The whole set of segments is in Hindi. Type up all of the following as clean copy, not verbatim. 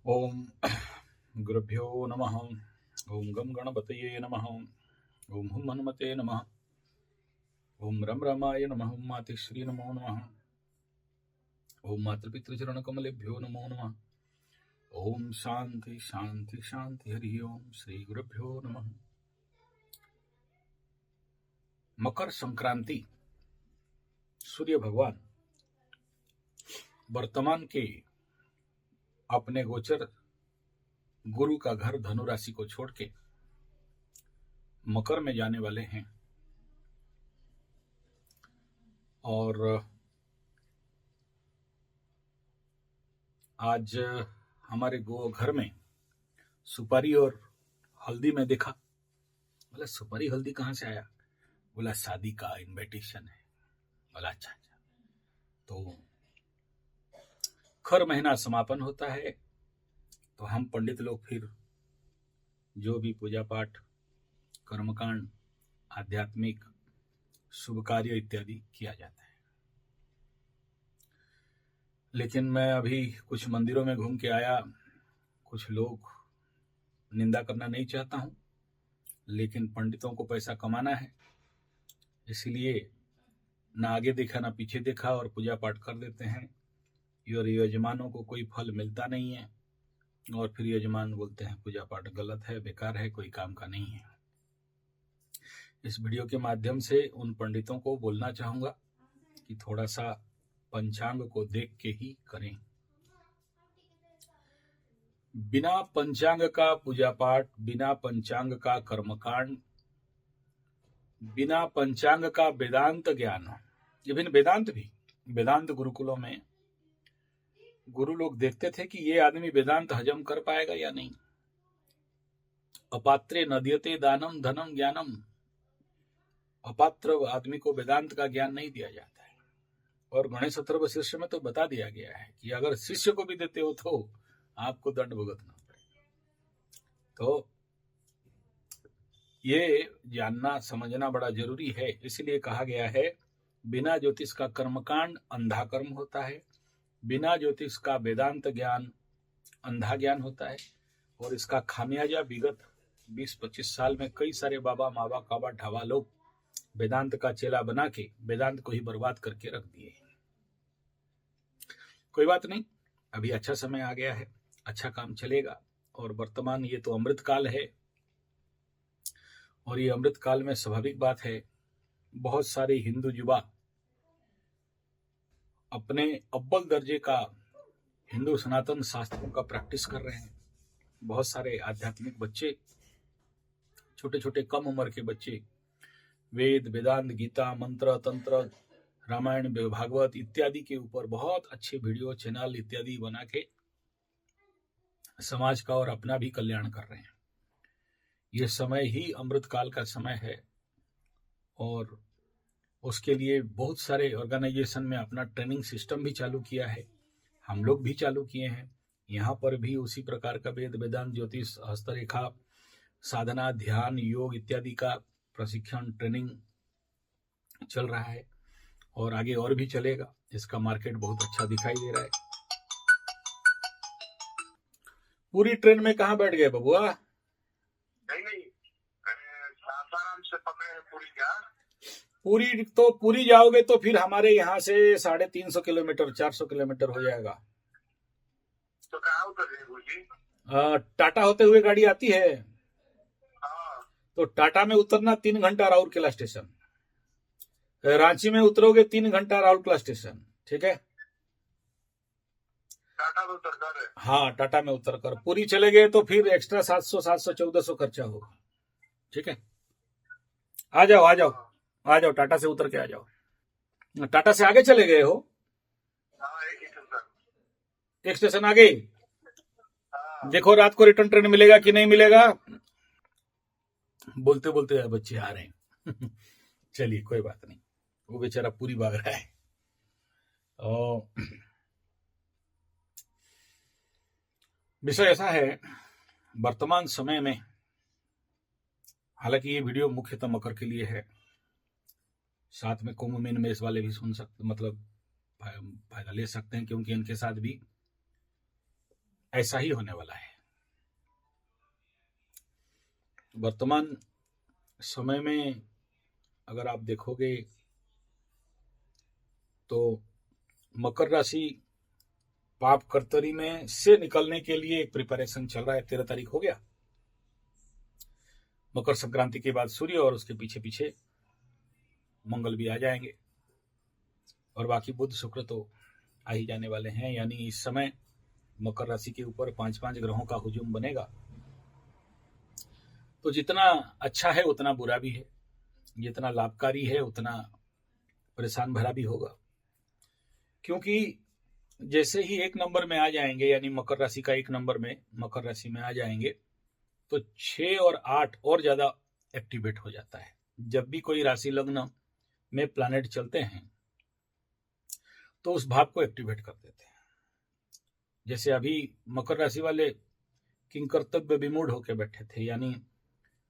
ओम गुरुभ्यो नमः। ओम गम गणपतये नमः। ओम हुम हनुमते नमः। ओम रम रमाय नमः। ओम मातश्री नमो नमः। ओम मातृपितृचरण कमलेभ्यो नमो नमः। ओम शांति शांति शांति। हरि ओम श्री गुरुभ्यो नमः। मकर संक्रांति सूर्य भगवान वर्तमान के अपने गोचर गुरु का घर धनु राशि को छोड़ के मकर में जाने वाले हैं और आज हमारे घर में सुपारी और हल्दी में देखा। बोला सुपारी हल्दी कहाँ से आया? बोला शादी का इनविटेशन है। बोला अच्छा अच्छा। तो खर महीना समापन होता है तो हम पंडित लोग फिर जो भी पूजा पाठ कर्मकांड आध्यात्मिक शुभ कार्य इत्यादि किया जाता है। लेकिन मैं अभी कुछ मंदिरों में घूम के आया। कुछ लोग निंदा करना नहीं चाहता हूं, लेकिन पंडितों को पैसा कमाना है, इसलिए ना आगे देखा ना पीछे देखा और पूजा पाठ कर देते हैं और यजमानों को कोई फल मिलता नहीं है और फिर यजमान बोलते हैं पूजा पाठ गलत है, बेकार है, कोई काम का नहीं है। इस वीडियो के माध्यम से उन पंडितों को बोलना चाहूंगा कि थोड़ा सा पंचांग को देख के ही करें। बिना पंचांग का पूजा पाठ, बिना पंचांग का कर्मकांड, बिना पंचांग का वेदांत ज्ञान, इवन वेदांत गुरुकुलों में गुरु लोग देखते थे कि ये आदमी वेदांत हजम कर पाएगा या नहीं। अपात्रे नद्यते दानम धनम ज्ञानम। अपात्र आदमी को वेदांत का ज्ञान नहीं दिया जाता है। और गणेश अथर्व शिष्य में तो बता दिया गया है कि अगर शिष्य को भी देते हो तो आपको दंड भुगतना पड़ेगा। तो ये जानना समझना बड़ा जरूरी है। इसलिए कहा गया है बिना ज्योतिष का कर्मकांड अंधा कर्म होता है, बिना ज्योतिष का वेदांत ज्ञान अंधा ज्ञान होता है। और इसका खामियाजा विगत 20-25 साल में कई सारे बाबा मावा काबा ढाबा लोग वेदांत का चेला बना के वेदांत को ही बर्बाद करके रख दिए। कोई बात नहीं, अभी अच्छा समय आ गया है, अच्छा काम चलेगा। और वर्तमान ये तो अमृत काल है और ये अमृत काल में स्वाभाविक बात है बहुत सारे हिंदू युवा अपने अव्वल दर्जे का हिंदू सनातन शास्त्रों का प्रैक्टिस कर रहे हैं। बहुत सारे आध्यात्मिक बच्चे, छोटे छोटे कम उम्र के बच्चे वेद वेदांत गीता मंत्र तंत्र रामायण भागवत इत्यादि के ऊपर बहुत अच्छे वीडियो चैनल इत्यादि बना के समाज का और अपना भी कल्याण कर रहे हैं। ये समय ही अमृत काल का समय है और उसके लिए बहुत सारे ऑर्गेनाइजेशन में अपना ट्रेनिंग सिस्टम भी चालू किया है। हम लोग भी चालू किए हैं। यहाँ पर भी उसी प्रकार का वेद वेदांत ज्योतिष हस्तरेखा साधना ध्यान योग इत्यादि का प्रशिक्षण ट्रेनिंग चल रहा है और आगे और भी चलेगा। इसका मार्केट बहुत अच्छा दिखाई दे रहा है। पूरी ट्रेन में कहाँ बैठ गए बबुआ? नहीं सासाराम से पकड़े हैं पूरी क्या? पूरी जाओगे तो फिर हमारे यहाँ से 350 किलोमीटर 400 किलोमीटर हो जाएगा। तो कहाँ उतर रहे गुरुजी? टाटा होते हुए गाड़ी आती है। हाँ। तो टाटा में उतरना 3 घंटा राउरकेला स्टेशन, रांची में उतरोगे 3 घंटा राउरकेला स्टेशन, ठीक है? टाटा में उतर कर? हाँ, टाटा में उतर कर पूरी चले गए तो फिर एक्स्ट्रा 700 1400 खर्चा होगा, ठीक है? आ जाओ टाटा से उतर के आ जाओ। टाटा से आगे चले गए हो? हाँ, एक स्टेशन आगे। देखो रात को रिटर्न ट्रेन मिलेगा कि नहीं मिलेगा। बोलते बोलते बच्चे आ रहे हैं। चलिए कोई बात नहीं, वो बेचारा पूरी भाग रहा है। विषय ऐसा है वर्तमान समय में, हालांकि ये वीडियो मुख्यतः मकर के लिए है, साथ में कुंभ मीन मेष वाले भी सुन सकते, मतलब फायदा ले सकते हैं, क्योंकि इनके साथ भी ऐसा ही होने वाला है। वर्तमान समय में अगर आप देखोगे तो मकर राशि पाप कर्तरी में से निकलने के लिए एक प्रिपरेशन चल रहा है। 13 तारीख हो गया, मकर संक्रांति के बाद सूर्य और उसके पीछे पीछे मंगल भी आ जाएंगे और बाकी बुध शुक्र तो आ ही जाने वाले हैं। यानी इस समय मकर राशि के ऊपर 5-5 ग्रहों का हुजूम बनेगा। तो जितना अच्छा है उतना बुरा भी है, जितना लाभकारी है उतना परेशान भरा भी होगा। क्योंकि जैसे ही 1 नंबर में आ जाएंगे, यानी मकर राशि का 1 नंबर में मकर राशि में आ जाएंगे तो 6 और 8 और ज्यादा एक्टिवेट हो जाता है। जब भी कोई राशि लग्न में प्लैनेट चलते हैं तो उस भाव को एक्टिवेट कर देते हैं। जैसे अभी मकर राशि वाले किंग कर्तव्य विमूढ़ होकर बैठे थे, यानी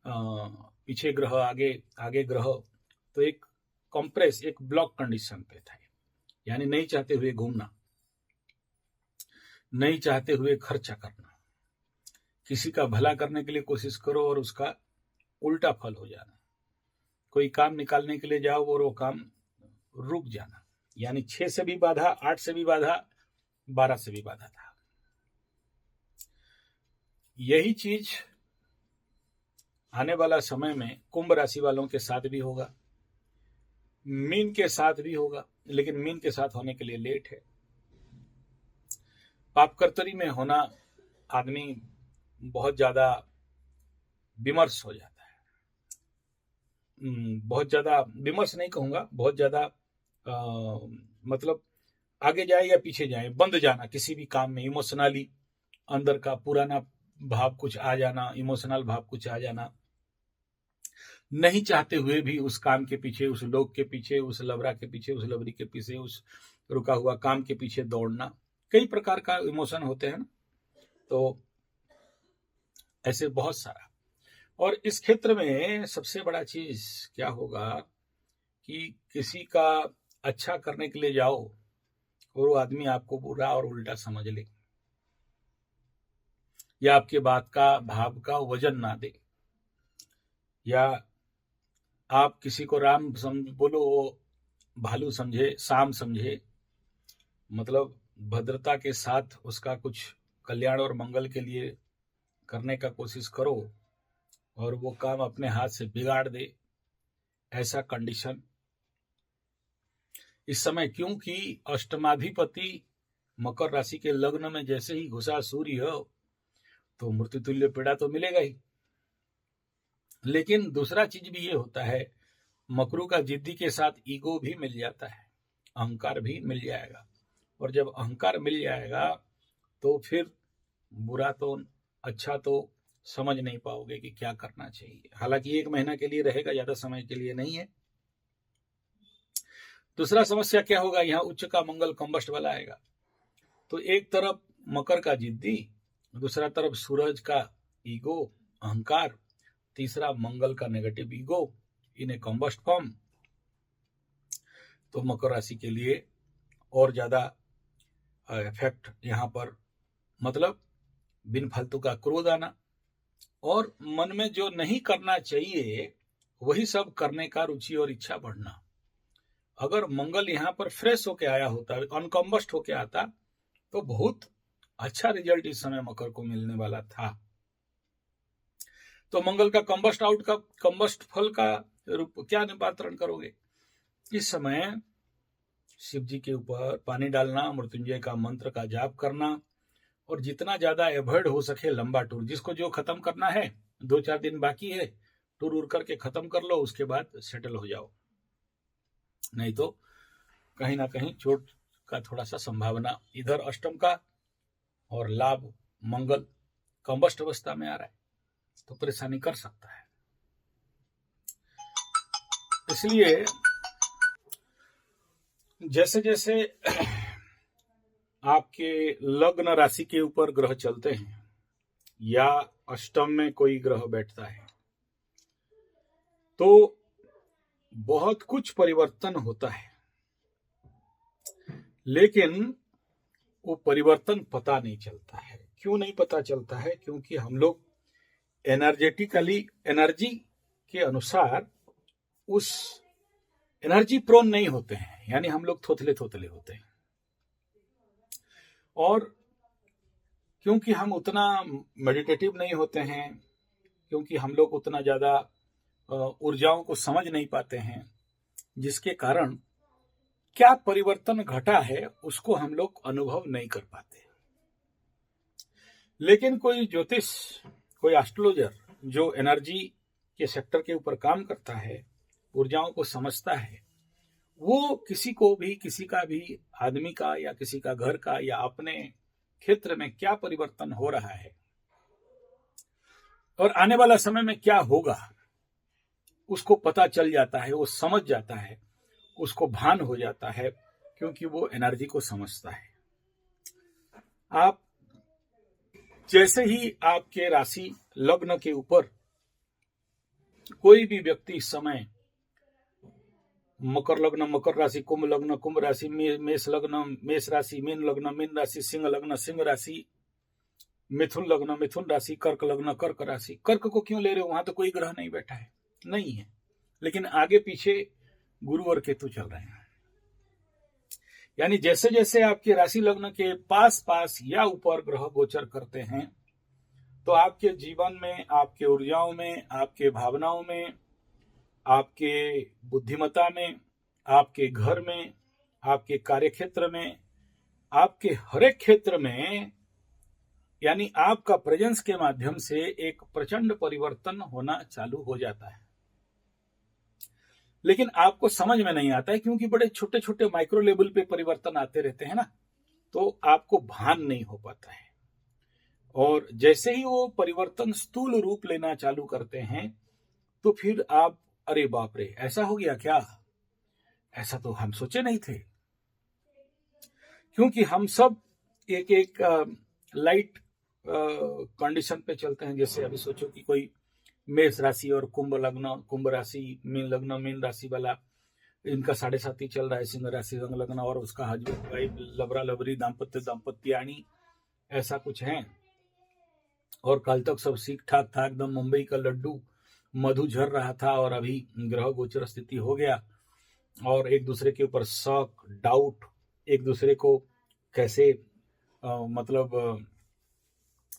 पीछे ग्रह आगे ग्रह, तो एक कंप्रेस, एक ब्लॉक कंडीशन पे था। यानी नहीं चाहते हुए घूमना, नहीं चाहते हुए खर्चा करना, किसी का भला करने के लिए कोशिश करो और उसका उल्टा फल हो जाना, कोई काम निकालने के लिए जाओ और वो काम रुक जाना। यानी 6 से भी बाधा, 8 से भी बाधा, 12 से भी बाधा था। यही चीज आने वाला समय में कुंभ राशि वालों के साथ भी होगा, मीन के साथ भी होगा, लेकिन मीन के साथ होने के लिए लेट है। पापकर्तरी में होना आदमी बहुत ज्यादा विमर्श हो जाता है। बहुत ज्यादा विमर्श नहीं कहूंगा, बहुत ज्यादा मतलब आगे जाए या पीछे जाए, बंद जाना किसी भी काम में, इमोशनली अंदर का पुराना भाव कुछ आ जाना, इमोशनल भाव कुछ आ जाना, नहीं चाहते हुए भी उस काम के पीछे, उस लोग के पीछे, उस लवरा के पीछे, उस लवरी के पीछे, उस रुका हुआ काम के पीछे दौड़ना। कई प्रकार का इमोशन होते हैं ना, तो ऐसे बहुत सारा। और इस क्षेत्र में सबसे बड़ा चीज क्या होगा कि किसी का अच्छा करने के लिए जाओ और वो आदमी आपको बुरा और उल्टा समझ ले, या आपके बात का भाव का वजन ना दे, या आप किसी को राम बोलो वो भालू समझे, शाम समझे। मतलब भद्रता के साथ उसका कुछ कल्याण और मंगल के लिए करने का कोशिश करो और वो काम अपने हाथ से बिगाड़ दे, ऐसा कंडीशन इस समय। क्योंकि अष्टमाधिपति मकर राशि के लग्न में जैसे ही घुसा सूर्य हो तो मृत्युतुल्य पीड़ा तो मिलेगा ही। लेकिन दूसरा चीज भी ये होता है, मकरू का जिद्दी के साथ ईगो भी मिल जाता है, अहंकार भी मिल जाएगा। और जब अहंकार मिल जाएगा तो फिर बुरा तो अच्छा तो समझ नहीं पाओगे कि क्या करना चाहिए। हालांकि 1 महीना के लिए रहेगा, ज्यादा समय के लिए नहीं है। दूसरा समस्या क्या होगा, यहाँ उच्च का मंगल कंबस्ट वाला आएगा, तो एक तरफ मकर का जिद्दी, दूसरा तरफ सूरज का ईगो, अहंकार, तीसरा मंगल का नेगेटिव ईगो इन ए कंबस्ट फॉर्म। तो मकर राशि के लिए और ज्यादा इफेक्ट यहाँ पर, मतलब बिन फालतू का क्रोध आना और मन में जो नहीं करना चाहिए वही सब करने का रुचि और इच्छा बढ़ना। अगर मंगल यहाँ पर फ्रेश होके आया होता, अनकम्बस्ट होके आता, तो बहुत अच्छा रिजल्ट इस समय मकर को मिलने वाला था। तो मंगल का कंबस्ट आउट का, कंबस्ट फल का रूप क्या निपात्रण करोगे? इस समय शिव जी के ऊपर पानी डालना, मृत्युंजय का मंत्र का जाप करना और जितना ज्यादा एवॉइड हो सके लंबा टूर, जिसको जो खत्म करना है, 2-4 दिन बाकी है, टूर उड़ करके खत्म कर लो, उसके बाद सेटल हो जाओ। नहीं तो कहीं ना कहीं चोट का थोड़ा सा संभावना, इधर अष्टम का और लाभ मंगल कंबस्ट अवस्था में आ रहा है तो परेशानी कर सकता है। इसलिए जैसे जैसे आपके लग्न राशि के ऊपर ग्रह चलते हैं या अष्टम में कोई ग्रह बैठता है तो बहुत कुछ परिवर्तन होता है, लेकिन वो परिवर्तन पता नहीं चलता है क्यों नहीं पता चलता है? क्योंकि हम लोग एनर्जी के अनुसार उस एनर्जी प्रोन नहीं होते हैं, यानी हम लोग थोथले थोथले होते हैं। और क्योंकि हम उतना मेडिटेटिव नहीं होते हैं, क्योंकि हम लोग उतना ज्यादा ऊर्जाओं को समझ नहीं पाते हैं, जिसके कारण क्या परिवर्तन घटा है उसको हम लोग अनुभव नहीं कर पाते। लेकिन कोई ज्योतिष, कोई एस्ट्रोलॉजर जो एनर्जी के सेक्टर के ऊपर काम करता है, ऊर्जाओं को समझता है, वो किसी का भी आदमी का या किसी का घर का या अपने क्षेत्र में क्या परिवर्तन हो रहा है और आने वाला समय में क्या होगा उसको पता चल जाता है, वो समझ जाता है, उसको भान हो जाता है, क्योंकि वो एनर्जी को समझता है। आप जैसे ही आपके राशि लग्न के ऊपर कोई भी व्यक्ति इस समय मकर लग्न मकर राशि, कुंभ लग्न कुंभ राशि, मेष लग्न मेष राशि, मीन लग्न मीन राशि, सिंह लग्न सिंह राशि, मिथुन लग्न मिथुन राशि, कर्क लग्न कर्क राशि। कर्क को क्यों ले रहे हो? वहां तो कोई ग्रह नहीं बैठा है, नहीं है, लेकिन आगे पीछे गुरु और केतु चल रहे हैं। यानी जैसे जैसे आपके राशि लग्न के पास पास या ऊपर ग्रह गोचर करते हैं, तो आपके जीवन में, आपके ऊर्जाओं में, आपके भावनाओं में, आपके बुद्धिमत्ता में, आपके घर में, आपके कार्यक्षेत्र में, आपके हर एक क्षेत्र में, यानी आपका प्रेजेंस के माध्यम से एक प्रचंड परिवर्तन होना चालू हो जाता है। लेकिन आपको समझ में नहीं आता है, क्योंकि बड़े छोटे छोटे माइक्रो लेवल पे परिवर्तन आते रहते हैं ना, तो आपको भान नहीं हो पाता है। और जैसे ही वो परिवर्तन स्थूल रूप लेना चालू करते हैं, तो फिर आप, अरे बाप रे, ऐसा हो गया क्या? ऐसा तो हम सोचे नहीं थे। क्योंकि हम सब एक एक लाइट कंडीशन पे चलते हैं। जैसे अभी सोचो कि कोई मेष राशि और कुंभ लग्न कुंभ राशि, मीन लग्न मीन राशि वाला, इनका 7.5 चल रहा है, सिंह राशि रंग लग्न, और उसका हस्बैंड वाइफ लबरा लबरी दाम्पत्यानी ऐसा कुछ है। और कल तक सब ठीक ठाक था, एकदम मुंबई का लड्डू मधु झर रहा था, और अभी ग्रह गोचर स्थिति हो गया, और एक दूसरे के ऊपर शक डाउट, एक दूसरे को कैसे मतलब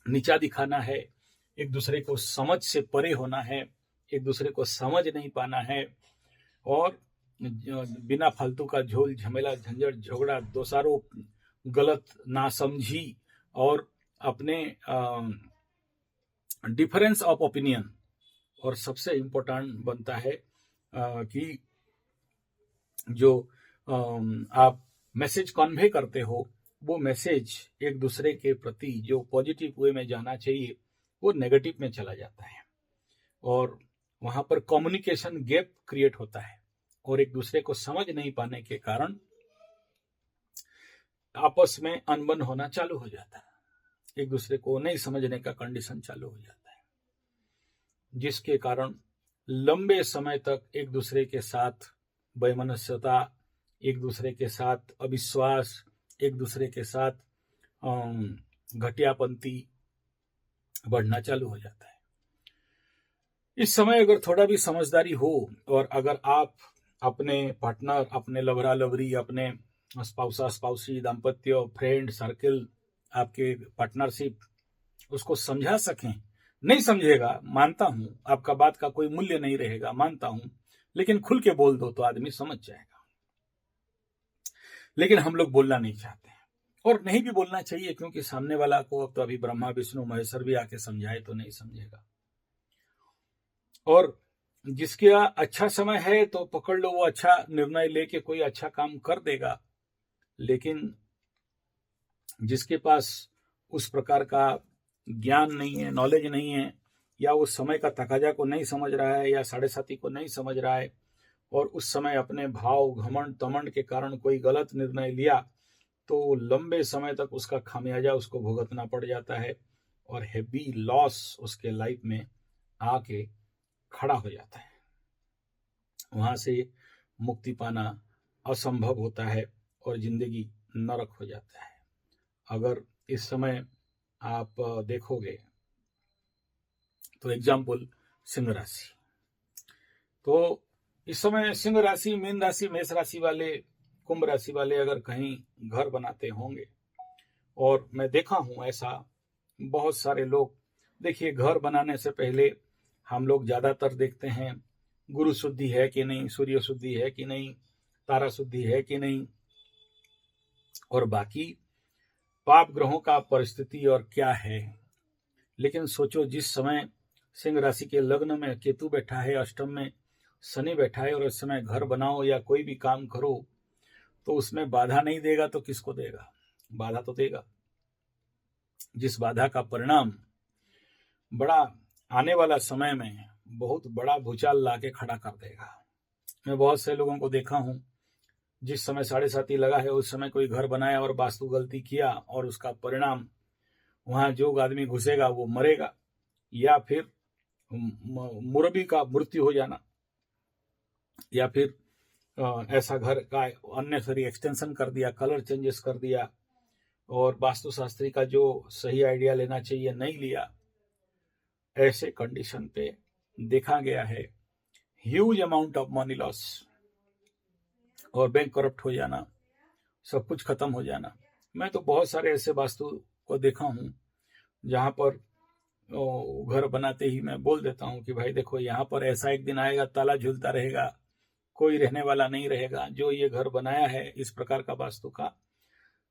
नीचा दिखाना है, एक दूसरे को समझ से परे होना है, एक दूसरे को समझ नहीं पाना है, और बिना फालतू का झोल झमेला झंझट झगड़ा दोषारोप, गलत नासमझी, और अपने डिफरेंस ऑफ ओपिनियन। और सबसे इम्पोर्टेंट बनता है कि जो आप मैसेज कन्वे करते हो, वो मैसेज एक दूसरे के प्रति जो पॉजिटिव वे में जाना चाहिए, वो नेगेटिव में चला जाता है, और वहां पर कम्युनिकेशन गैप क्रिएट होता है, और एक दूसरे को समझ नहीं पाने के कारण आपस में अनबन होना चालू हो जाता है, एक दूसरे को नहीं समझने का कंडीशन चालू हो जाता है, जिसके कारण लंबे समय तक एक दूसरे के साथ वैमनस्यता, एक दूसरे के साथ अविश्वास, एक दूसरे के साथ घटियापंती बढ़ना चालू हो जाता है। इस समय अगर थोड़ा भी समझदारी हो, और अगर आप अपने पार्टनर, अपने लवरा लवरी, अपने स्पाउसा स्पाउसी, दाम्पत्य, फ्रेंड सर्किल, आपके पार्टनरशिप, उसको समझा सकें। नहीं समझेगा, मानता हूं, आपका बात का कोई मूल्य नहीं रहेगा, मानता हूं, लेकिन खुल के बोल दो तो आदमी समझ जाएगा। लेकिन हम लोग बोलना नहीं चाहते हैं, और नहीं भी बोलना चाहिए, क्योंकि सामने वाला को अब तो अभी ब्रह्मा विष्णु महेश्वर भी आके समझाए तो नहीं समझेगा। और जिसका अच्छा समय है तो पकड़ लो, वो अच्छा निर्णय लेके कोई अच्छा काम कर देगा, लेकिन जिसके पास उस प्रकार का ज्ञान नहीं है, नॉलेज नहीं है, या उस समय का तकाजा को नहीं समझ रहा है, या 7.5 को नहीं समझ रहा है, और उस समय अपने भाव घमंड तमंड के कारण कोई गलत निर्णय लिया, तो लंबे समय तक उसका खामियाजा उसको भुगतना पड़ जाता है, और हेवी लॉस उसके लाइफ में आके खड़ा हो जाता है। वहां से मुक्ति पाना असंभव होता है, और जिंदगी नरक हो जाता है। अगर इस समय आप देखोगे तो एग्जाम्पल सिंह राशि। तो इस समय सिंह राशि, मीन राशि, मेष राशि वाले, कुंभ राशि वाले अगर कहीं घर बनाते होंगे, और मैं देखा हूं ऐसा बहुत सारे लोग, देखिए घर बनाने से पहले हम लोग ज्यादातर देखते हैं गुरु शुद्धि है कि नहीं, सूर्य शुद्धि है कि नहीं, तारा शुद्धि है कि नहीं, और बाकी पाप ग्रहों का परिस्थिति और क्या है। लेकिन सोचो, जिस समय सिंह राशि के लग्न में केतु बैठा है, अष्टम में शनि बैठा है, और इस समय घर बनाओ या कोई भी काम करो तो उसमें बाधा नहीं देगा तो किसको देगा? बाधा तो देगा। जिस बाधा का परिणाम बड़ा आने वाला समय में बहुत बड़ा भूचाल लाके खड़ा कर देगा। मैं बहुत से लोगों को देखा हूं, जिस समय 7.5 लगा है उस समय कोई घर बनाया और वास्तु गलती किया, और उसका परिणाम वहां जो आदमी घुसेगा वो मरेगा, या फिर मुरबी का मृत्यु हो जाना, या फिर ऐसा घर का अननेसेसरी एक्सटेंशन कर दिया, कलर चेंजेस कर दिया, और वास्तुशास्त्री का जो सही आइडिया लेना चाहिए नहीं लिया। ऐसे कंडीशन पे देखा गया है huge amount of money loss, और बैंक करप्ट हो जाना, सब कुछ खत्म हो जाना। मैं तो बहुत सारे ऐसे वास्तु को देखा हूं जहां पर घर बनाते ही मैं बोल देता हूं कि भाई देखो, यहाँ पर ऐसा एक दिन आएगा, ताला झूलता रहेगा, कोई रहने वाला नहीं रहेगा। जो ये घर बनाया है इस प्रकार का वास्तु का,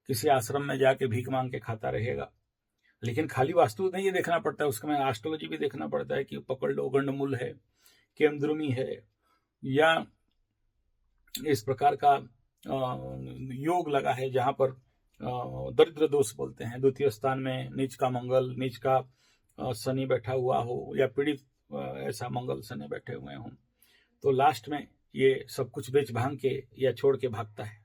किसी आश्रम में जाके भीख मांग के खाता रहेगा। लेकिन खाली वास्तु नहीं ये देखना पड़ता है, उसमें एस्ट्रोलॉजी भी देखना पड़ता है कि पकड़ लो गंडमूल है, केमद्रुमी है, या इस प्रकार का योग लगा है जहां पर दरिद्र दोष बोलते हैं, द्वितीय स्थान में नीच का मंगल, नीच का शनि बैठा हुआ हो, या पीड़ित ऐसा मंगल शनि बैठे हुए हों, तो लास्ट में ये सब कुछ बेच भांग के या छोड़ के भागता है।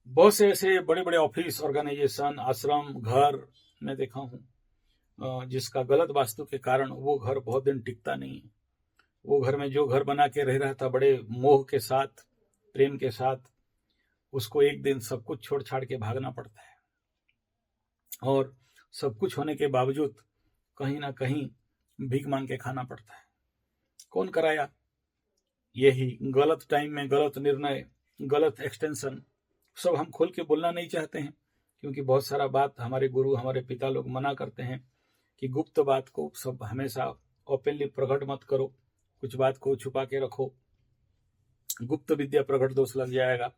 बहुत से ऐसे बड़े बड़े ऑफिस, ऑर्गेनाइजेशन, आश्रम, घर मैं देखा हूं जिसका गलत वास्तु के कारण वो घर बहुत दिन टिकता नहीं है। वो घर में जो घर बना के रह रहा था बड़े मोह के साथ, प्रेम के साथ, उसको एक दिन सब कुछ छोड़ छाड़ के भागना पड़ता है, और सब कुछ होने के बावजूद कहीं ना कहीं भीख मांग के खाना पड़ता है। कौन कराया? यही गलत टाइम में गलत निर्णय, गलत एक्सटेंशन, सब हम खोल के बोलना नहीं चाहते हैं, क्योंकि बहुत सारा बात हमारे गुरु, हमारे पिता लोग मना करते हैं कि गुप्त बात को सब हमेशा ओपनली प्रकट मत करो, कुछ बात को छुपा के रखो, गुप्त विद्या प्रकट दोष लग जाएगा।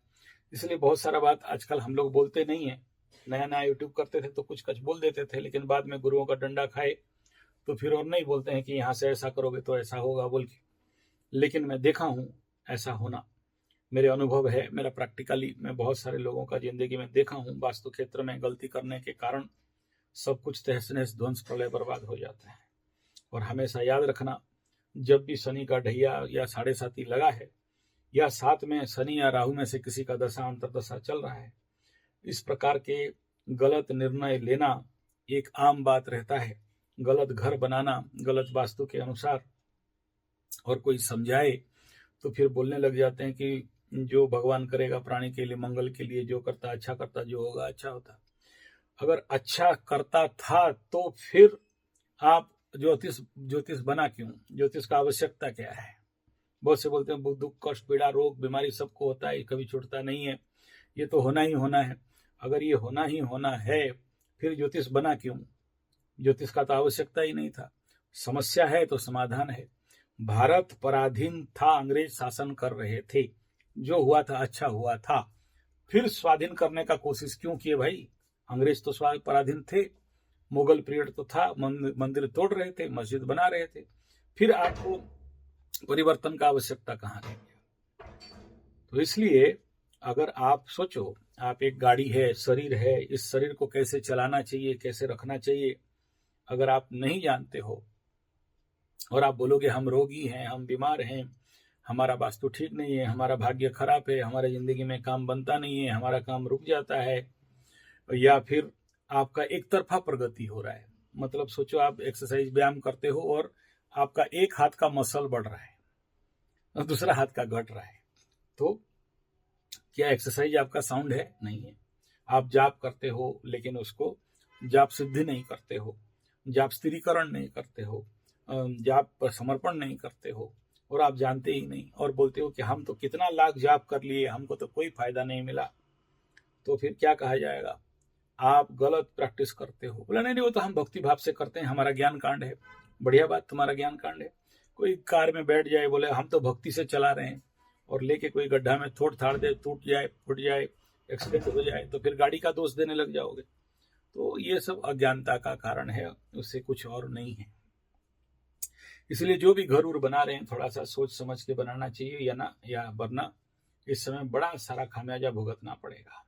इसलिए बहुत सारा बात आजकल हम लोग बोलते नहीं है। नया नया यूट्यूब करते थे तो कुछ कुछ बोल देते थे, लेकिन बाद में गुरुओं का डंडा खाए तो फिर और नहीं बोलते हैं कि यहाँ से ऐसा करोगे तो ऐसा होगा बोल के। लेकिन मैं देखा हूँ ऐसा होना, मेरे अनुभव है, मेरा प्रैक्टिकली मैं बहुत सारे लोगों का जिंदगी में देखा हूँ, वास्तु क्षेत्र में गलती करने के कारण सब कुछ तहस नहस, ध्वंस, प्रलय, बर्बाद हो जाता है। और हमेशा याद रखना, जब भी शनि का ढैया या 7.5 लगा है, या 7 में शनि या राहु में से किसी का दशा अंतरदशा चल रहा है, इस प्रकार के गलत निर्णय लेना एक आम बात रहता है। गलत घर बनाना गलत वास्तु के अनुसार, और कोई समझाए तो फिर बोलने लग जाते हैं कि जो भगवान करेगा प्राणी के लिए, मंगल के लिए, जो करता अच्छा करता, जो होगा अच्छा होता। अगर अच्छा करता था तो फिर आप ज्योतिष बना क्यों? ज्योतिष का आवश्यकता क्या है? बहुत से बोलते हैं दुख, कष्ट, पीड़ा, रोग, बीमारी सबको होता है, कभी छूटता नहीं है, ये तो होना ही होना है। अगर ये होना ही होना है फिर ज्योतिष बना क्यों? ज्योतिष का तो आवश्यकता ही नहीं था। समस्या है तो समाधान है। भारत पराधीन था, अंग्रेज शासन कर रहे थे, जो हुआ था अच्छा हुआ था, फिर स्वाधीन करने का कोशिश क्यों किए भाई? अंग्रेज तो पराधीन थे, मुगल पीरियड तो था, मंदिर तोड़ रहे थे, मस्जिद बना रहे थे, फिर आपको परिवर्तन का आवश्यकता कहां रह गया? तो इसलिए अगर आप सोचो, आप एक गाड़ी है, शरीर है, इस शरीर को कैसे चलाना चाहिए, कैसे रखना चाहिए, अगर आप नहीं जानते हो और आप बोलोगे हम रोगी हैं, हम बीमार हैं, हमारा वास्तु ठीक नहीं है, हमारा भाग्य खराब है, हमारे जिंदगी में काम बनता नहीं है, हमारा काम रुक जाता है, या फिर आपका एक तरफा प्रगति हो रहा है, मतलब सोचो आप एक्सरसाइज, व्यायाम करते हो और आपका एक हाथ का मसल बढ़ रहा है और दूसरा हाथ का घट रहा है, तो क्या एक्सरसाइज आपका साउंड है? नहीं है। आप जाप करते हो लेकिन उसको जाप सिद्धि नहीं करते हो, जाप स्थिरीकरण नहीं करते हो, जाप पर समर्पण नहीं करते हो, और आप जानते ही नहीं और बोलते हो कि हम तो कितना लाख जाप कर लिए, हमको तो कोई फायदा नहीं मिला, तो फिर क्या कहा जाएगा? आप गलत प्रैक्टिस करते हो। बोला नहीं नहीं, वो तो हम भक्ति भाव से करते हैं, हमारा ज्ञान कांड है। बढ़िया बात, तुम्हारा ज्ञान कांड है। कोई कार में बैठ जाए, बोले हम तो भक्ति से चला रहे हैं, और लेके कोई गड्ढा में थोड़ थाड़ दे, टूट जाए, फूट जाए, एक्सीडेंट हो जाए, तो फिर गाड़ी का दोष देने लग जाओगे। तो ये सब अज्ञानता का कारण है, उससे कुछ और नहीं है। इसलिए जो भी घर उर बना रहे हैं, थोड़ा सा सोच समझ के बनाना चाहिए, या वरना इस समय बड़ा सारा खामियाजा भुगतना पड़ेगा।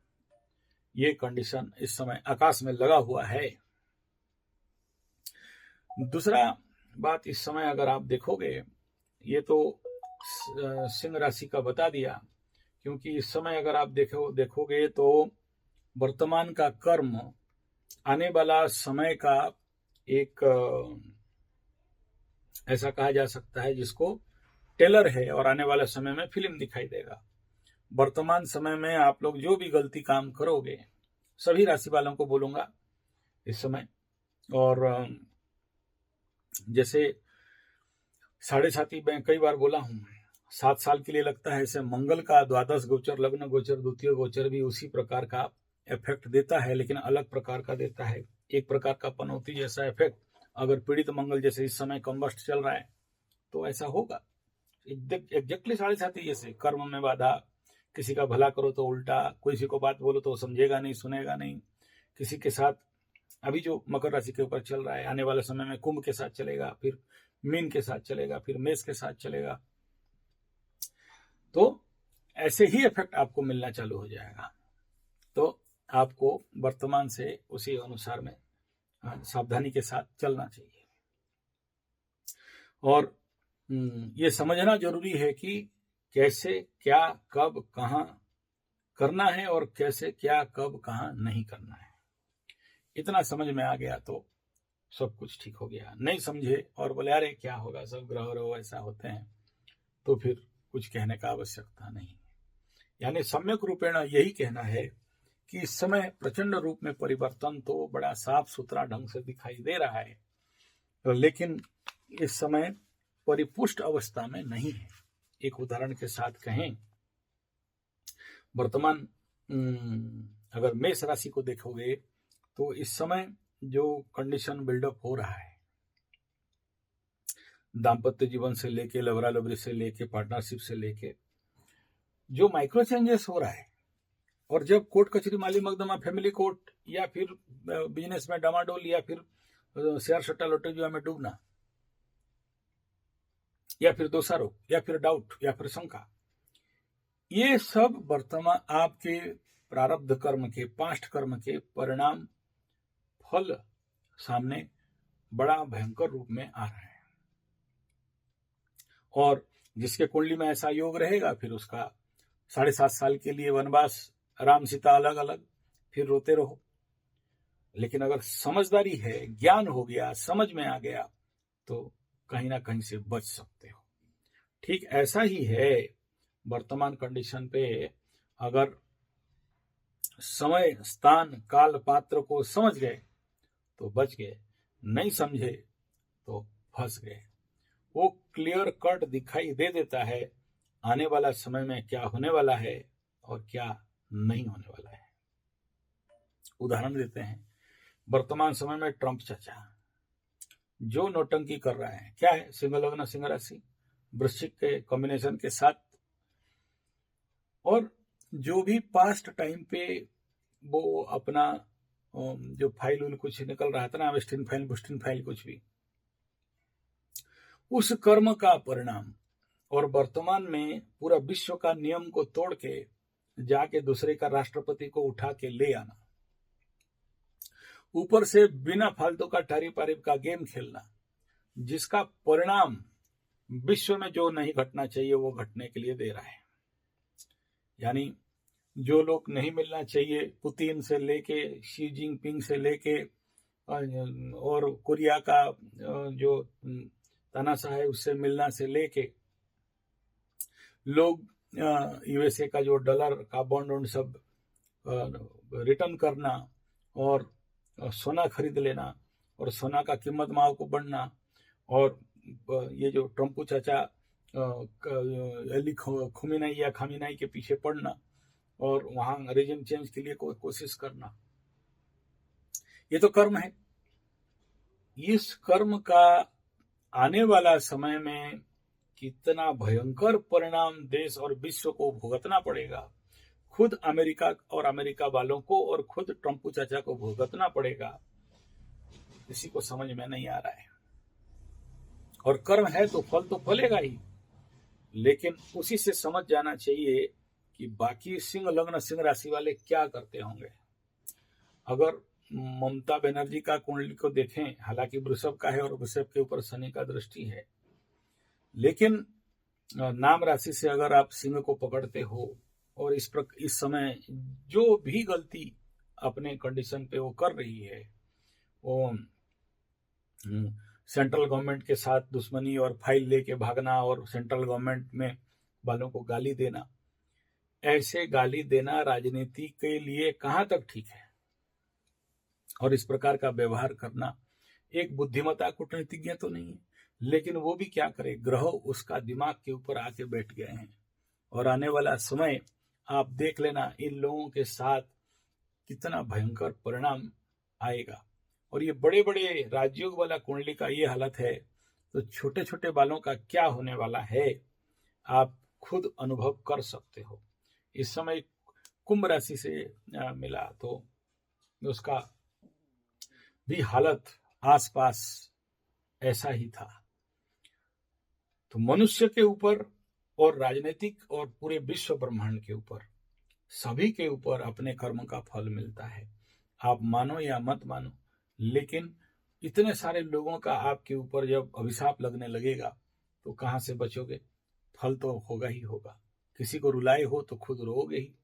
ये कंडीशन इस समय आकाश में लगा हुआ है। दूसरा बात, इस समय अगर आप देखोगे, ये तो सिंह राशि का बता दिया, क्योंकि इस समय अगर आप देखोगे तो वर्तमान का कर्म आने वाला समय का एक ऐसा कहा जा सकता है जिसको टेलर है, और आने वाले समय में फिल्म दिखाई देगा। वर्तमान समय में आप लोग जो भी गलती काम करोगे, सभी राशि वालों को बोलूंगा इस समय, और जैसे 7.5 मैं कई बार बोला हूं, 7 साल के लिए लगता है, ऐसे मंगल का द्वादश गोचर, लग्न गोचर, द्वितीय गोचर भी उसी प्रकार का इफेक्ट देता है, लेकिन अलग प्रकार का देता है। एक प्रकार का पनौती जैसा इफेक्ट, अगर पीड़ित मंगल जैसे इस समय कम्बस्ट चल रहा है तो ऐसा होगा। एग्जैक्टली 7.5 जैसे कर्म में बाधा, किसी का भला करो तो उल्टा, किसी को बात बोलो तो समझेगा नहीं, सुनेगा नहीं। किसी के साथ अभी जो मकर राशि के ऊपर चल रहा है, आने वाले समय में कुंभ के साथ चलेगा, फिर मीन के साथ चलेगा, फिर मेष के साथ चलेगा, तो ऐसे ही इफेक्ट आपको मिलना चालू हो जाएगा। तो आपको वर्तमान से उसी अनुसार में सावधानी के साथ चलना चाहिए, और ये समझना जरूरी है कि कैसे क्या कब कहाँ करना है, और कैसे क्या कब कहाँ नहीं करना है। इतना समझ में आ गया तो सब कुछ ठीक हो गया। नहीं समझे और बोले अरे क्या होगा, सब ग्रह ऐसा होते हैं, तो फिर कुछ कहने का आवश्यकता नहीं। यानी सम्यक रूपेण यही कहना है कि इस समय प्रचंड रूप में परिवर्तन तो बड़ा साफ सुथरा ढंग से दिखाई दे रहा है, लेकिन इस समय परिपुष्ट अवस्था में नहीं है। एक उदाहरण के साथ कहें, वर्तमान अगर मेष राशि को देखोगे तो इस समय जो कंडीशन बिल्डअप हो रहा है, दाम्पत्य जीवन से लेके, लवरा लवरी से लेके, पार्टनरशिप से लेके, जो माइक्रो चेंजेस हो रहा है, और जब कोर्ट कचहरी माली मकदमा, फैमिली कोर्ट, या फिर बिजनेस में डामाडोल, या फिर शेयर सट्टा लॉटरी जुआ में डूबना, या फिर दोषारोप, या फिर डाउट, या फिर शंका, ये सब वर्तमान आपके प्रारब्ध कर्म के, पास्ट कर्म के परिणाम फल सामने बड़ा भयंकर रूप में आ रहे हैं। और जिसके कुंडली में ऐसा योग रहेगा, फिर उसका 7.5 साल के लिए वनवास, राम सीता अलग अलग, फिर रोते रहो। लेकिन अगर समझदारी है, ज्ञान हो गया, समझ में आ गया, तो कहीं ना कहीं से बच सकते हो। ठीक ऐसा ही है वर्तमान कंडीशन पे, अगर समय, स्थान, काल, पात्र को समझ गए तो बच गए, नहीं समझे तो फंस गए। वो क्लियर कट दिखाई दे देता है आने वाला समय में क्या होने वाला है और क्या नहीं होने वाला है। उदाहरण देते हैं, वर्तमान समय में ट्रंप चाचा जो नौटंकी कर रहा है, क्या है, सिंह लग्न, सिंह राशि, वृश्चिक के कॉम्बिनेशन के साथ, और जो भी पास्ट टाइम पे वो अपना जो फाइल उल कुछ निकल रहा था ना, वेस्टिन फाइल, बुस्टिन फाइल, कुछ भी, उस कर्म का परिणाम, और वर्तमान में पूरा विश्व का नियम को तोड़ के जाके दूसरे का राष्ट्रपति को उठा के ले आना, ऊपर से बिना फालतू का टारी पारिप का गेम खेलना, जिसका परिणाम विश्व में जो नहीं घटना चाहिए वो घटने के लिए दे रहा है। यानी जो लोग नहीं मिलना चाहिए, पुतिन से लेके, शी जिनपिंग से लेके, और कोरिया का जो तानाशाह है उससे मिलना से लेके, लोग यूएसए का जो डॉलर का बॉन्ड सब रिटर्न करना, और सोना खरीद लेना और सोना का कीमत माव को बढ़ना, और ये जो ट्रम्पू चाचा अली खुमेनाई या खामेनाई के पीछे पड़ना और वहां रीजन चेंज के लिए कोशिश करना, ये तो कर्म है। इस कर्म का आने वाला समय में कितना भयंकर परिणाम देश और विश्व को भुगतना पड़ेगा, खुद अमेरिका और अमेरिका वालों को और खुद ट्रम्पू चाचा को भुगतना पड़ेगा, किसी को समझ में नहीं आ रहा है। और कर्म है तो फल तो फलेगा ही, लेकिन उसी से समझ जाना चाहिए कि बाकी सिंह लग्न सिंह राशि वाले क्या करते होंगे। अगर ममता बनर्जी का कुंडली को देखें, हालांकि वृषभ का है और वृषभ के ऊपर शनि का दृष्टि है, लेकिन नाम राशि से अगर आप सिंह को पकड़ते हो और इस समय जो भी गलती अपने कंडीशन पे वो कर रही है, वो सेंट्रल गवर्नमेंट के साथ दुश्मनी और फाइल लेके भागना और सेंट्रल गवर्नमेंट में वालों को गाली देना, ऐसे गाली देना राजनीति के लिए कहां तक ठीक है। और इस प्रकार का व्यवहार करना एक बुद्धिमता कूटनीतिज्ञ तो नहीं है, लेकिन वो भी क्या करे, ग्रह उसका दिमाग के ऊपर आके बैठ गए हैं। और आने वाला समय आप देख लेना, इन लोगों के साथ कितना भयंकर परिणाम आएगा। और ये बड़े बड़े राजयोग वाला कुंडली का ये हालत है, तो छोटे छोटे बालों का क्या होने वाला है आप खुद अनुभव कर सकते हो। इस समय कुंभ राशि से मिला तो उसका भी हालत आसपास ऐसा ही था। तो मनुष्य के ऊपर और राजनीतिक और पूरे विश्व ब्रह्मांड के ऊपर, सभी के ऊपर अपने कर्म का फल मिलता है। आप मानो या मत मानो, लेकिन इतने सारे लोगों का आपके ऊपर जब अभिशाप लगने लगेगा तो कहां से बचोगे। फल तो होगा ही होगा। किसी को रुलाए हो तो खुद रोओगे ही,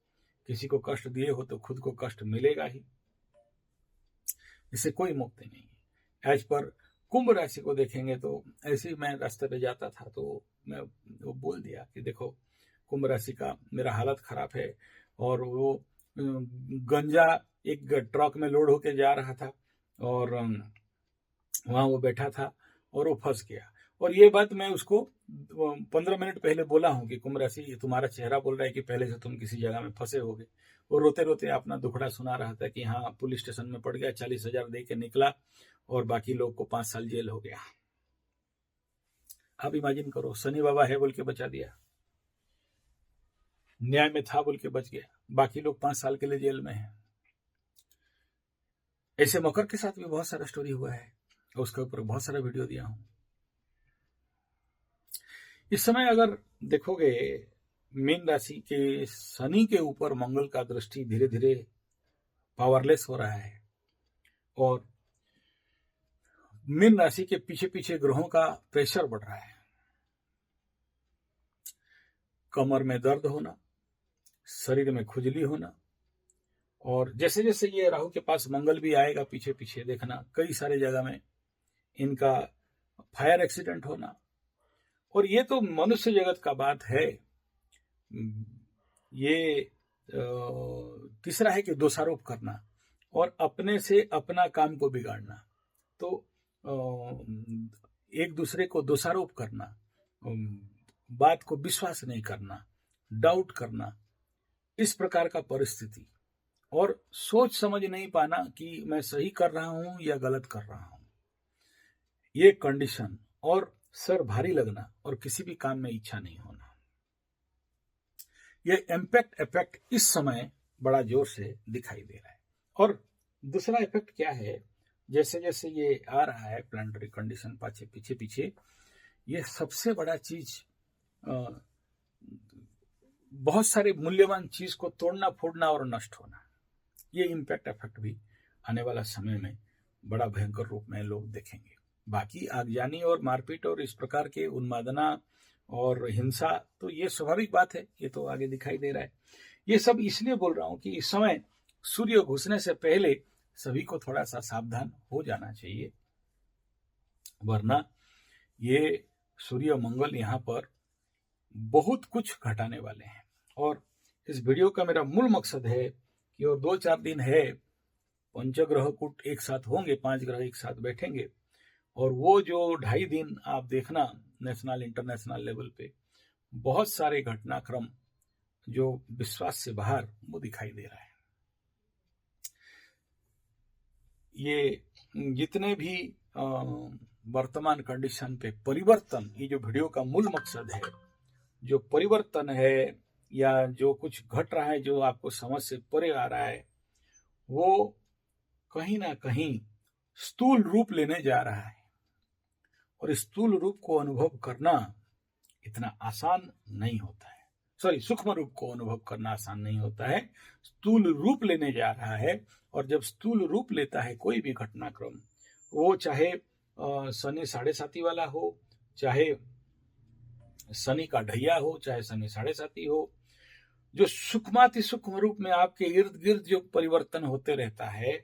किसी को कष्ट दिए हो तो खुद को कष्ट मिलेगा ही, इससे कोई मुक्ति नहीं है। एज पर कुंभ राशि को देखेंगे तो ऐसे ही मैं रास्ते पे जाता था तो मैं वो बोल दिया कि देखो कुंभ राशि का मेरा हालत खराब है। और वो गंजा एक ट्रक में लोड होके जा रहा था और वहां वो बैठा था और वो फंस गया। और ये बात मैं उसको 15 मिनट पहले बोला हूं कि कुंभ राशि, तुम्हारा चेहरा बोल रहा है कि पहले से तुम किसी जगह में फंसे होगे। वो रोते रोते अपना दुखड़ा सुना रहा था कि हाँ पुलिस स्टेशन में पड़ गया, 40,000 दे के निकला और बाकी लोग को 5 साल जेल हो गया। आप इमेजिन करो, शनि बाबा है बोल के बचा दिया, न्याय में था बोल के बच गया, बाकी लोग 5 साल के लिए जेल में है। ऐसे मकर के साथ भी बहुत सारा स्टोरी हुआ है, उसके ऊपर बहुत सारा वीडियो दिया हूं। इस समय अगर देखोगे मीन राशि के शनि के ऊपर मंगल का दृष्टि धीरे धीरे पावरलेस हो रहा है और मीन राशि के पीछे पीछे ग्रहों का प्रेशर बढ़ रहा है। कमर में दर्द होना, शरीर में खुजली होना, और जैसे जैसे ये राहु के पास मंगल भी आएगा पीछे पीछे देखना कई सारे जगह में इनका फायर एक्सीडेंट होना। और ये तो मनुष्य जगत का बात है। ये तीसरा है कि दोषारोप करना और अपने से अपना काम को बिगाड़ना। तो एक दूसरे को दोषारोप करना, बात को विश्वास नहीं करना, डाउट करना, इस प्रकार का परिस्थिति, और सोच समझ नहीं पाना कि मैं सही कर रहा हूं या गलत कर रहा हूं, ये कंडीशन, और सर भारी लगना और किसी भी काम में इच्छा नहीं होना, ये इम्पैक्ट इफेक्ट इस समय बड़ा जोर से दिखाई दे रहा है। और दूसरा इफेक्ट क्या है, जैसे जैसे ये आ रहा है प्लानिटरी कंडीशन पीछे पीछे, ये सबसे बड़ा चीज बहुत सारे मूल्यवान चीज को तोड़ना फोड़ना और नष्ट होना, ये इम्पैक्ट इफेक्ट भी आने वाला समय में बड़ा भयंकर रूप में लोग देखेंगे। बाकी आगजनी और मारपीट और इस प्रकार के उन्मादना और हिंसा तो ये स्वाभाविक बात है, ये तो आगे दिखाई दे रहा है। ये सब इसलिए बोल रहा हूं कि इस समय सूर्य घुसने से पहले सभी को थोड़ा सा सावधान हो जाना चाहिए, वरना ये सूर्य मंगल यहाँ पर बहुत कुछ घटाने वाले हैं। और इस वीडियो का मेरा मूल मकसद है कि और 2-4 दिन है पंचग्रह कूट एक साथ होंगे, 5 ग्रह एक साथ बैठेंगे, और वो जो 2.5 दिन आप देखना नेशनल इंटरनेशनल लेवल पे बहुत सारे घटनाक्रम जो विश्वास से बाहर वो दिखाई दे रहा है। ये जितने भी वर्तमान कंडीशन पे परिवर्तन, ये जो वीडियो का मूल मकसद है, जो परिवर्तन है या जो कुछ घट रहा है जो आपको समझ से परे आ रहा है, वो कहीं ना कहीं स्थूल रूप लेने जा रहा है। और स्थूल रूप को अनुभव करना इतना आसान नहीं होता है, सूक्ष्म रूप को अनुभव करना आसान नहीं होता है, स्थूल रूप लेने जा रहा है। और जब स्थूल रूप लेता है कोई भी घटनाक्रम, वो चाहे शनि 7.5 वाला हो, चाहे शनि का ढैया हो, चाहे शनि 7.5 हो, जो सूक्ष्माति सूक्ष्म रूप में आपके इर्द गिर्द जो परिवर्तन होते रहता है,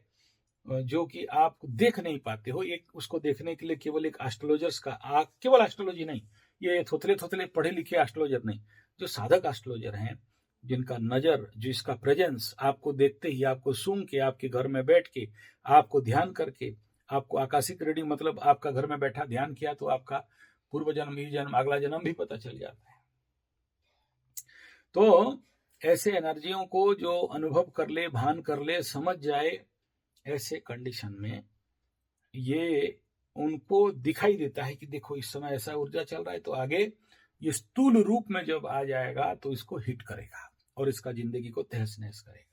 जो कि आप देख नहीं पाते हो, एक उसको देखने के लिए केवल एक एस्ट्रोलॉजर्स का केवल एस्ट्रोलॉजी नहीं, ये थोतले पढ़े लिखे एस्ट्रोलॉजर नहीं, जो साधक एस्ट्रोलॉजर हैं, जिनका नजर, जिसका प्रेजेंस आपको देखते ही, आपको सूंघ के, आपके घर में बैठ के, आपको ध्यान करके, आपको आकाशिक रीडिंग मतलब आपका घर में बैठा ध्यान किया तो आपका पूर्व जन्म, ये जन्म, अगला जन्म भी पता चल जाता है। तो ऐसे एनर्जियों को जो अनुभव कर ले, भान कर ले, समझ जाए, ऐसे कंडीशन में ये उनको दिखाई देता है कि देखो इस समय ऐसा ऊर्जा चल रहा है, तो आगे ये स्थूल रूप में जब आ जाएगा तो इसको हिट करेगा और इसका जिंदगी को तहस नहस करेगा।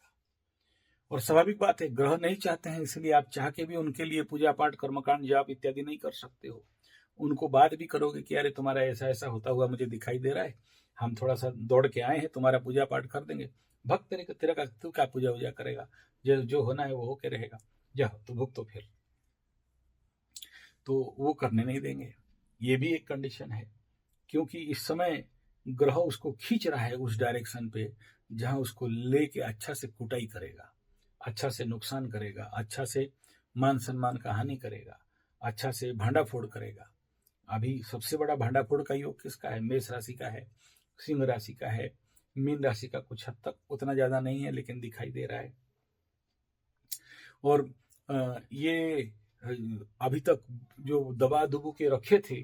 और स्वाभाविक बात है, ग्रह नहीं चाहते हैं, इसलिए आप चाह के भी उनके लिए पूजा पाठ, कर्मकांड, जाप इत्यादि नहीं कर सकते हो। उनको बात भी करोगे कि अरे तुम्हारा ऐसा ऐसा होता हुआ मुझे दिखाई दे रहा है, हम थोड़ा सा दौड़ के आए हैं, तुम्हारा पूजा पाठ कर देंगे। भक्त तेरे का तू क्या पूजा वूजा करेगा, जो होना है वो होके रहेगा, जाओ तो भुगतो फिर, तो वो करने नहीं देंगे। ये भी एक कंडीशन है, क्योंकि इस समय ग्रह उसको खींच रहा है उस डायरेक्शन पे जहां उसको लेके अच्छा से कुटाई करेगा, अच्छा से नुकसान करेगा, अच्छा से मान सम्मान का हानि करेगा, अच्छा से भांडाफोड़ करेगा। अभी सबसे बड़ा भांडाफोड़ का योग किसका है? मेष राशि का है, सिंह राशि का है, मीन राशि का कुछ हद तक, उतना ज्यादा नहीं है लेकिन दिखाई दे रहा है। और ये अभी तक जो दबा दुबू के रखे थे,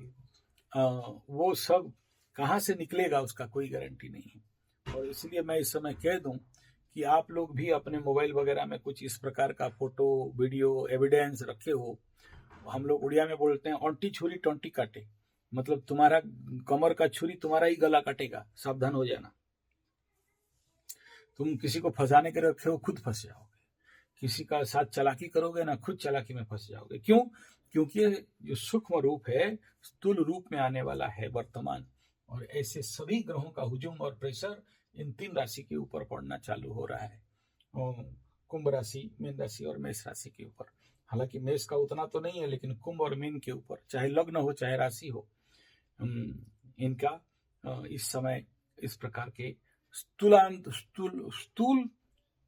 वो सब कहाँ से निकलेगा उसका कोई गारंटी नहीं है। और इसलिए मैं इस समय कह दूं कि आप लोग भी अपने मोबाइल वगैरह में कुछ इस प्रकार का फोटो, वीडियो, एविडेंस रखे हो। हम लोग उड़िया में बोलते हैं ऑंटी छुरी टोंटी काटे, मतलब तुम्हारा कमर का छुरी तुम्हारा ही गला काटेगा, सावधान हो जाना। तुम किसी को फंसाने के रखे हो, खुद फंस जाओगे। किसी का साथ चालाकी करोगे ना, खुद चालाकी में फंस जाओगे। क्यों? क्योंकि जो सूक्ष्म रूप है स्थूल रूप में आने वाला है वर्तमान, और ऐसे सभी ग्रहों का हुजूम और प्रेशर इन 3 राशि के ऊपर पड़ना चालू हो रहा है, कुंभ राशि, मीन राशि और मेष राशि के ऊपर। हालांकि मेष का उतना तो नहीं है, लेकिन कुंभ और मीन के ऊपर, चाहे लग्न हो चाहे राशि हो, इनका इस समय इस प्रकार के स्थूल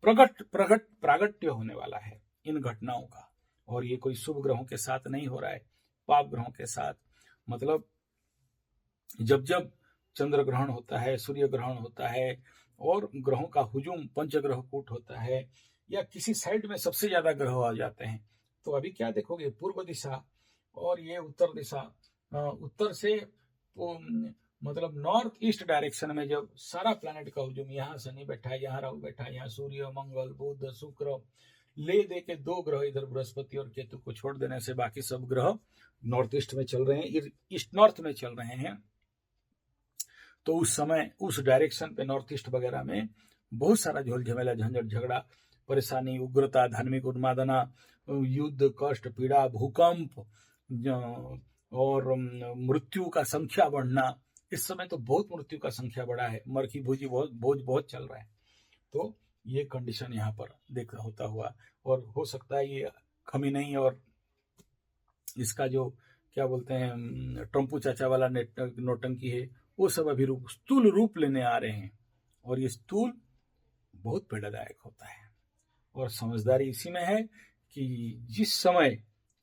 प्रागट्य होने वाला है इन घटनाओं का। और ये कोई शुभ ग्रहों के साथ नहीं हो रहा है, पाप ग्रहों के साथ। मतलब जब जब चंद्र ग्रहण होता है, सूर्य ग्रहण होता है, और ग्रहों का हुजूम, पंचग्रह कूट होता है, या किसी साइड में सबसे ज्यादा ग्रह आ जाते हैं, तो अभी क्या देखोगे, पूर्व दिशा और ये उत्तर दिशा, उत्तर से मतलब नॉर्थ ईस्ट डायरेक्शन में जब सारा प्लैनेट का हुजूम, यहाँ शनि बैठा है, यहाँ राहु बैठा है, यहाँ सूर्य, मंगल, बुध, शुक्र, ले दे के 2 ग्रह इधर बृहस्पति और केतु को छोड़ देने से बाकी सब ग्रह नॉर्थ ईस्ट में चल रहे हैं, ईस्ट नॉर्थ में चल रहे हैं। तो उस समय उस डायरेक्शन पे नॉर्थ ईस्ट वगैरह में बहुत सारा झोल झमेला, झंझट, झगड़ा, परेशानी, उग्रता, धार्मिक उन्मादना, युद्ध, कष्ट, पीड़ा, भूकंप और मृत्यु का संख्या बढ़ना। इस समय तो बहुत मृत्यु का संख्या बढ़ा है, मरकी भूजी बोझ बहुत चल रहा है। तो ये कंडीशन यहाँ पर देख होता हुआ, और हो सकता है ये कमी नहीं, और इसका जो क्या बोलते हैं टम्पू चाचा वाला नौटंकी है, वो सब अभी स्थूल रूप लेने आ रहे हैं। और ये स्थूल बहुत पीड़ादायक होता है। और समझदारी इसी में है कि जिस समय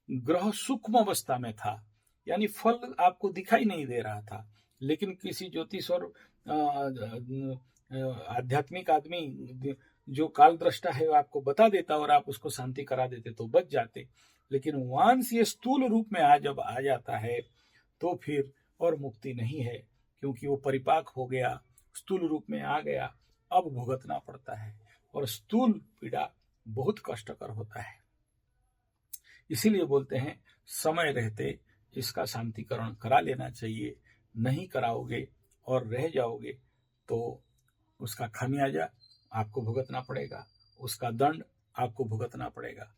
ग्रह सूक्ष्म अवस्था में था, यानी फल आपको दिखाई नहीं दे रहा था, लेकिन किसी ज्योतिष और आध्यात्मिक आदमी जो काल दृष्टा है वो आपको बता देता और आप उसको शांति करा देते तो बच जाते। लेकिन वंश ये स्थूल रूप में जब आ जाता है तो फिर और मुक्ति नहीं है, क्योंकि वो परिपाक हो गया, स्थूल रूप में आ गया, अब भुगतना पड़ता है और स्थूल पीड़ा बहुत कष्टकर होता है। इसीलिए बोलते हैं समय रहते इसका शांतिकरण करा लेना चाहिए। नहीं कराओगे और रह जाओगे तो उसका खामियाजा आपको भुगतना पड़ेगा, उसका दंड आपको भुगतना पड़ेगा।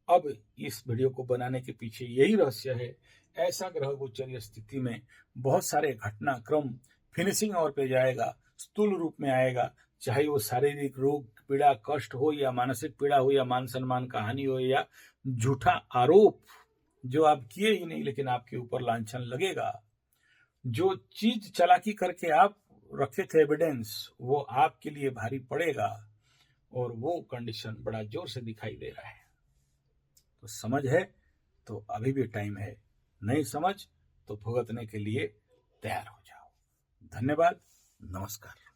अब इस वीडियो को बनाने के पीछे यही रहस्य है। ऐसा ग्रह गोचरीय स्थिति में बहुत सारे घटनाक्रम फिनिशिंग और पे जाएगा, स्थूल रूप में आएगा, चाहे वो शारीरिक रोग पीड़ा कष्ट हो या मानसिक पीड़ा हो या मान सम्मान का हानि हो या झूठा आरोप जो आप किए ही नहीं लेकिन आपके ऊपर लांछन लगेगा। जो चीज चालाकी करके आप रखे थे एविडेंस, वो आपके लिए भारी पड़ेगा और वो कंडीशन बड़ा जोर से दिखाई दे रहा है। तो समझ है तो अभी भी टाइम है, नहीं समझ तो भुगतने के लिए तैयार हो जाओ। धन्यवाद, नमस्कार।